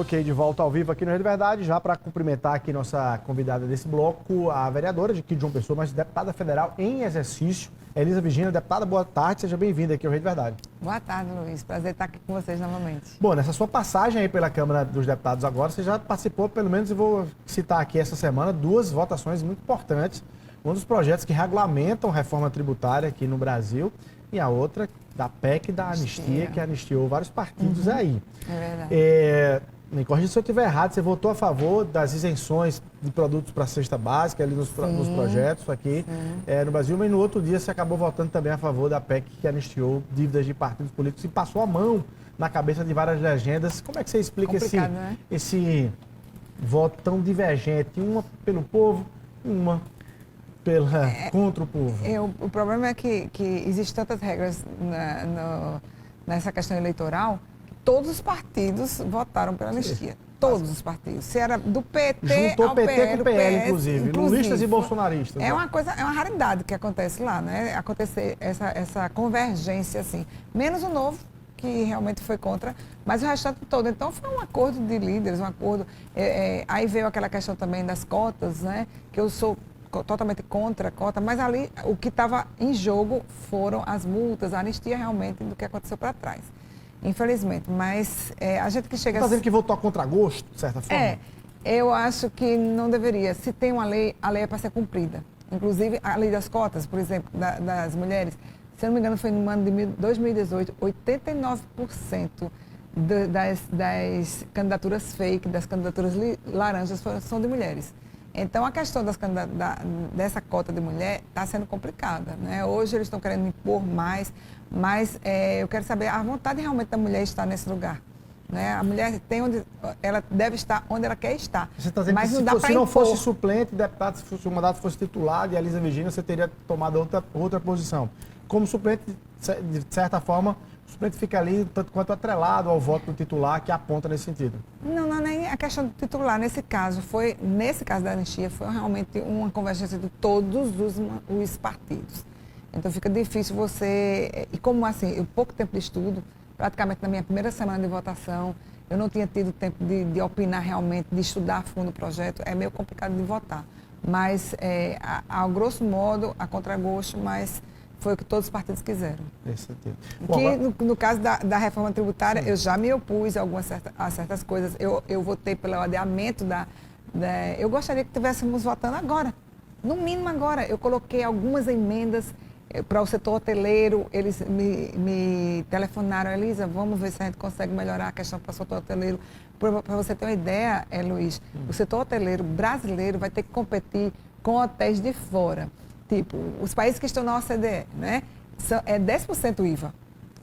Ok, de volta ao vivo aqui no Rede Verdade, já para cumprimentar aqui nossa convidada desse bloco, a vereadora de aqui de João Pessoa, mas deputada federal em exercício, Elisa Virgínia. Deputada, boa tarde, seja bem-vinda aqui ao Rede Verdade. Boa tarde, Luiz. Prazer estar aqui com vocês novamente. Bom, nessa sua passagem aí pela Câmara dos Deputados agora, você já participou, pelo menos eu vou citar aqui essa semana, duas votações muito importantes. Um dos projetos que regulamentam a reforma tributária aqui no Brasil e a outra da PEC da anistia, que anistiou vários partidos aí. É verdade. Me corrija se eu estiver errado, você votou a favor das isenções de produtos para a cesta básica ali nos projetos aqui no Brasil, mas no outro dia você acabou votando também a favor da PEC que anistiou dívidas de partidos políticos e passou a mão na cabeça de várias legendas. Como é que você explica esse voto tão divergente, uma pelo povo, uma contra o povo? O problema é que existem tantas regras nessa questão eleitoral. Todos os partidos votaram pela anistia. Todos os partidos. Se era do PT Juntou ao PT PL, com PL, PS, inclusive. Lulistas e bolsonaristas. É uma raridade que acontece lá, né? Acontecer essa convergência, assim. Menos o Novo, que realmente foi contra, mas o restante todo. Então, foi um acordo de líderes, um acordo... aí veio aquela questão também das cotas, né? Que eu sou totalmente contra a cota, mas ali o que estava em jogo foram as multas, a anistia realmente do que aconteceu para trás. Infelizmente, mas a gente que chega... Está dizendo que votou a contragosto, de certa forma? Eu acho que não deveria. Se tem uma lei, a lei é para ser cumprida. Inclusive, a lei das cotas, por exemplo, das mulheres, se eu não me engano, foi no ano de 2018, 89% das candidaturas fake, das candidaturas laranjas, são de mulheres. Então, a questão dessa cota de mulher está sendo complicada, né? Hoje eles estão querendo impor mais, mas eu quero saber a vontade realmente da mulher estar nesse lugar, né? A mulher ela deve estar onde ela quer estar. Você está dizendo mas que se não fosse suplente, deputado, se o mandato fosse titular de Elisa Virgínia, você teria tomado outra posição. Como suplente, de certa forma, o suplente fica ali tanto quanto atrelado ao voto do titular, que aponta nesse sentido. Não é nem a questão do titular. Nesse caso da anistia, foi realmente uma convergência de todos os partidos. Então fica difícil você... E como assim, eu pouco tempo de estudo, praticamente na minha primeira semana de votação, eu não tinha tido tempo de opinar realmente, de estudar a fundo o projeto, é meio complicado de votar. Mas, ao grosso modo, a contragosto, mas... foi o que todos os partidos quiseram. No caso da reforma tributária, eu já me opus a certas coisas. Eu votei pelo adiamento eu gostaria que estivéssemos votando agora. No mínimo agora. Eu coloquei algumas emendas para o setor hoteleiro. Eles me telefonaram, Elisa, vamos ver se a gente consegue melhorar a questão para o setor hoteleiro. Para você ter uma ideia, Luiz, o setor hoteleiro brasileiro vai ter que competir com hotéis de fora. Tipo, os países que estão na OCDE, né? É 10% IVA.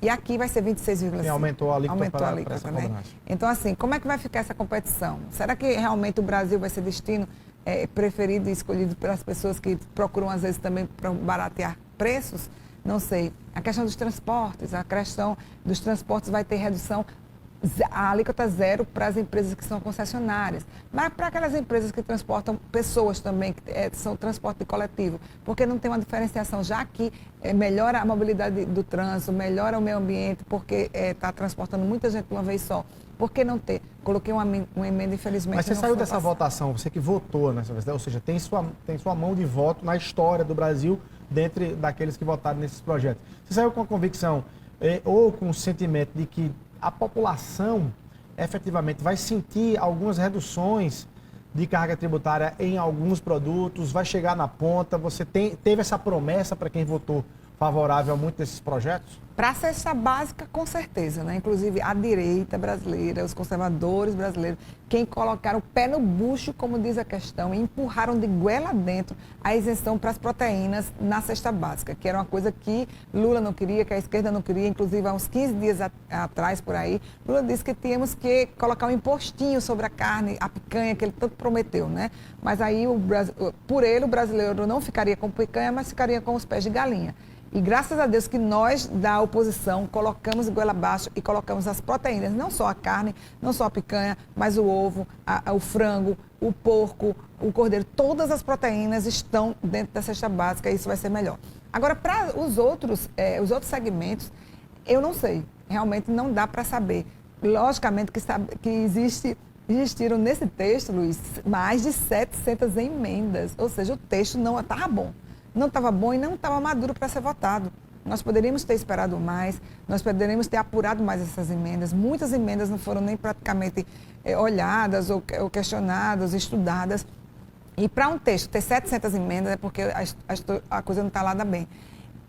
E aqui vai ser 26,5%. Aumentou a alíquota, né? Então, assim, como é que vai ficar essa competição? Será que realmente o Brasil vai ser destino preferido e escolhido pelas pessoas que procuram, às vezes, também para baratear preços? Não sei. A questão dos transportes vai ter redução, a alíquota zero para as empresas que são concessionárias, mas para aquelas empresas que transportam pessoas também, que são transporte coletivo, porque não tem uma diferenciação, já que melhora a mobilidade do trânsito, melhora o meio ambiente, porque está transportando muita gente de uma vez só. Por que não ter? Coloquei uma emenda, infelizmente. Mas você saiu dessa votação, você que votou nessa vez, ou seja, tem sua mão de voto na história do Brasil, dentre daqueles que votaram nesses projetos. Você saiu com a convicção ou com o sentimento de que a população efetivamente vai sentir algumas reduções de carga tributária em alguns produtos, vai chegar na ponta? Você teve essa promessa para quem votou favorável a muitos desses projetos? Para a cesta básica, com certeza, né? Inclusive a direita brasileira, os conservadores brasileiros, quem colocaram o pé no bucho, como diz a questão, e empurraram de goela dentro a isenção para as proteínas na cesta básica, que era uma coisa que Lula não queria, que a esquerda não queria. Inclusive, há uns 15 dias atrás, por aí, Lula disse que tínhamos que colocar um impostinho sobre a carne, a picanha, que ele tanto prometeu, né? Mas aí, por ele, o brasileiro não ficaria com picanha, mas ficaria com os pés de galinha. E graças a Deus que nós, da oposição, colocamos goela abaixo e colocamos as proteínas, não só a carne, não só a picanha, mas o ovo, o frango, o porco, o cordeiro. Todas as proteínas estão dentro da cesta básica e isso vai ser melhor. Agora, para os outros segmentos, eu não sei. Realmente não dá para saber. Logicamente que existe existiram nesse texto, Luiz, mais de 700 emendas. Ou seja, o texto não estava bom. Não estava bom e não estava maduro para ser votado. Nós poderíamos ter esperado mais, nós poderíamos ter apurado mais essas emendas. Muitas emendas não foram nem praticamente olhadas ou questionadas, estudadas. E para um texto ter 700 emendas é porque a coisa não está lá bem.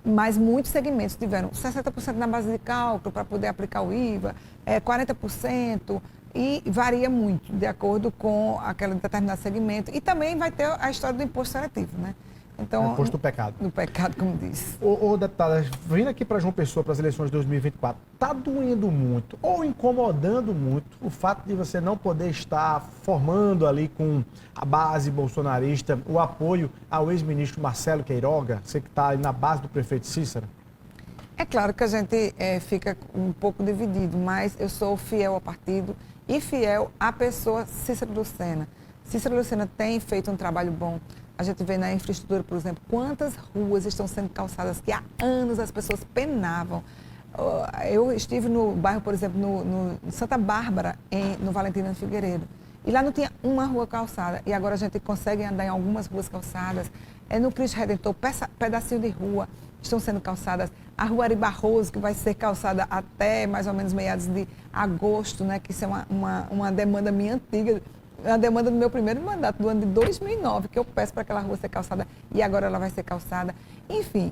Mas muitos segmentos tiveram 60% na base de cálculo para poder aplicar o IVA, 40%, e varia muito de acordo com aquele determinado segmento. E também vai ter a história do imposto seletivo, né? Então, imposto do pecado. Do pecado, como diz. Ô deputada, vindo aqui para João Pessoa para as eleições de 2024, está doendo muito ou incomodando muito o fato de você não poder estar formando ali com a base bolsonarista o apoio ao ex-ministro Marcelo Queiroga, você que está aí na base do prefeito Cícero? É claro que a gente fica um pouco dividido, mas eu sou fiel ao partido e fiel à pessoa Cícero Lucena. Cícero Lucena tem feito um trabalho bom. A gente vê na infraestrutura, por exemplo, quantas ruas estão sendo calçadas que há anos as pessoas penavam. Eu estive no bairro, por exemplo, no Santa Bárbara, no Valentina Figueiredo. E lá não tinha uma rua calçada. E agora a gente consegue andar em algumas ruas calçadas. No Cristo Redentor, pedacinho de rua estão sendo calçadas. A Rua Ari Barroso, que vai ser calçada até mais ou menos meados de agosto, né? Que isso é uma demanda minha antiga. A demanda do meu primeiro mandato, do ano de 2009, que eu peço para aquela rua ser calçada e agora ela vai ser calçada. Enfim,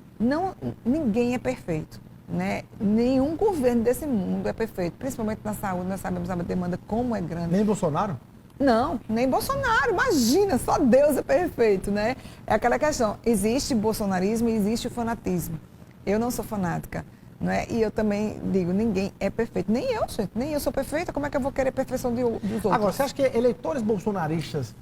ninguém é perfeito, né? Nenhum governo desse mundo é perfeito, principalmente na saúde. Nós sabemos a demanda como é grande. Nem Bolsonaro? Não, nem Bolsonaro, imagina, só Deus é perfeito, né? É aquela questão, existe bolsonarismo e existe o fanatismo. Eu não sou fanática. Não é? E eu também digo, ninguém é perfeito. Nem eu, gente. Nem eu sou perfeita. Como é que eu vou querer perfeição dos outros? Agora, você acha que eleitores bolsonaristas...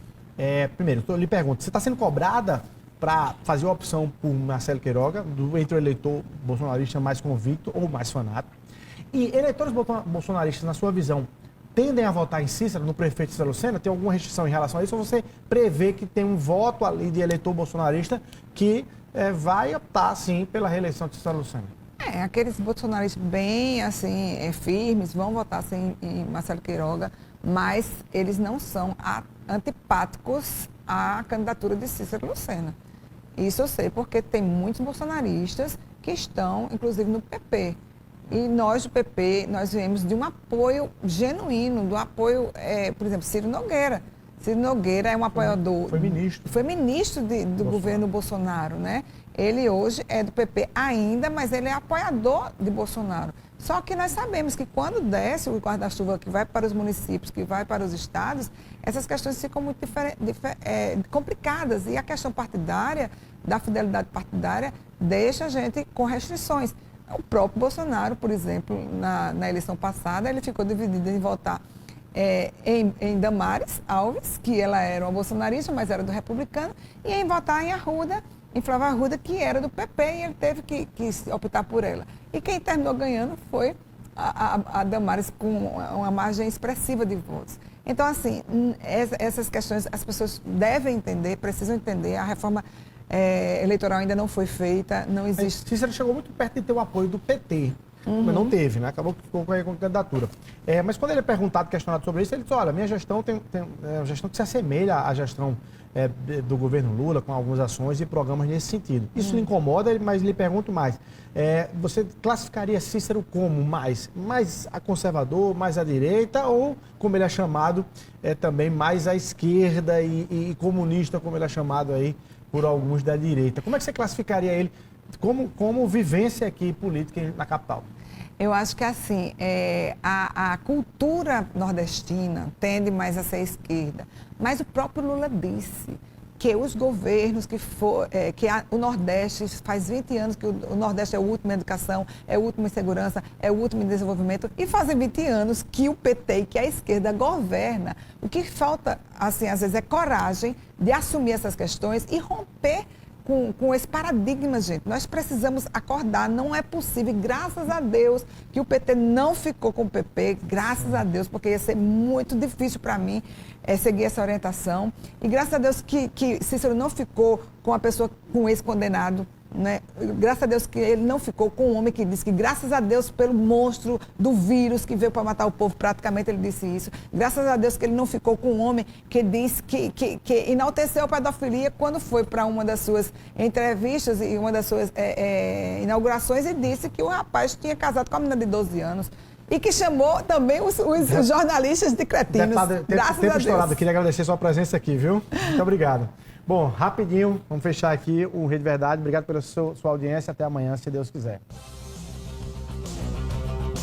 primeiro, eu lhe pergunto, você está sendo cobrada para fazer a opção por Marcelo Queiroga, entre o eleitor bolsonarista mais convicto ou mais fanático? E eleitores bolsonaristas, na sua visão, tendem a votar em Cícero, no prefeito Cícero Lucena? Tem alguma restrição em relação a isso? Ou você prevê que tem um voto ali de eleitor bolsonarista que vai optar, sim, pela reeleição de Cícero Lucena? Aqueles bolsonaristas bem, assim, firmes, vão votar, assim, em Marcelo Queiroga, mas eles não são antipáticos à candidatura de Cícero Lucena. Isso eu sei, porque tem muitos bolsonaristas que estão, inclusive, no PP. E nós, do PP, nós viemos de um apoio genuíno, do apoio, por exemplo, Ciro Nogueira. Ciro Nogueira é um apoiador... Foi ministro. Foi ministro do governo Bolsonaro, né? Ele hoje é do PP ainda, mas ele é apoiador de Bolsonaro. Só que nós sabemos que quando desce o guarda-chuva que vai para os municípios, que vai para os estados, essas questões ficam muito complicadas. E a questão partidária, da fidelidade partidária, deixa a gente com restrições. O próprio Bolsonaro, por exemplo, na eleição passada, ele ficou dividido em votar em Damares Alves, que ela era uma bolsonarista, mas era do republicano, e em votar em Flávia Arruda, que era do PP, e ele teve que optar por ela. E quem terminou ganhando foi a Damares, com uma margem expressiva de votos. Então, assim, essas questões as pessoas devem entender, precisam entender. A reforma eleitoral ainda não foi feita, não existe... Cícero chegou muito perto de ter o apoio do PT. Mas não teve, né? Acabou que ficou com a candidatura. Mas quando ele é perguntado, questionado sobre isso, ele diz, olha, minha gestão tem uma gestão que se assemelha à gestão do governo Lula, com algumas ações e programas nesse sentido. Isso lhe incomoda, mas lhe pergunto mais. Você classificaria Cícero como mais a conservador, mais à direita, ou, como ele é chamado, também mais à esquerda e comunista, como ele é chamado aí por alguns da direita? Como é que você classificaria ele como vivência aqui política na capital? Eu acho que assim, a cultura nordestina tende mais a ser esquerda, mas o próprio Lula disse que os governos o Nordeste, faz 20 anos que o Nordeste é o último em educação, é o último em segurança, é o último em desenvolvimento, e fazem 20 anos que o PT, que a esquerda governa. O que falta, assim, às vezes, é coragem de assumir essas questões e romper com esse paradigma, gente. Nós precisamos acordar, não é possível, graças a Deus que o PT não ficou com o PP, graças a Deus, porque ia ser muito difícil para mim seguir essa orientação. E graças a Deus que Cícero não ficou com a pessoa, com esse condenado, né? Graças a Deus que ele não ficou com um homem que disse que graças a Deus pelo monstro do vírus que veio para matar o povo, praticamente ele disse isso. Graças a Deus que ele não ficou com um homem que disse que enalteceu a pedofilia quando foi para uma das suas entrevistas e uma das suas inaugurações e disse que o rapaz tinha casado com a menina de 12 anos. E que chamou também os jornalistas de cretinos. Graças a Deus. Queria agradecer a sua presença aqui, viu? Muito obrigado. Bom, rapidinho, vamos fechar aqui o Rede Verdade. Obrigado pela sua audiência. Até amanhã, se Deus quiser.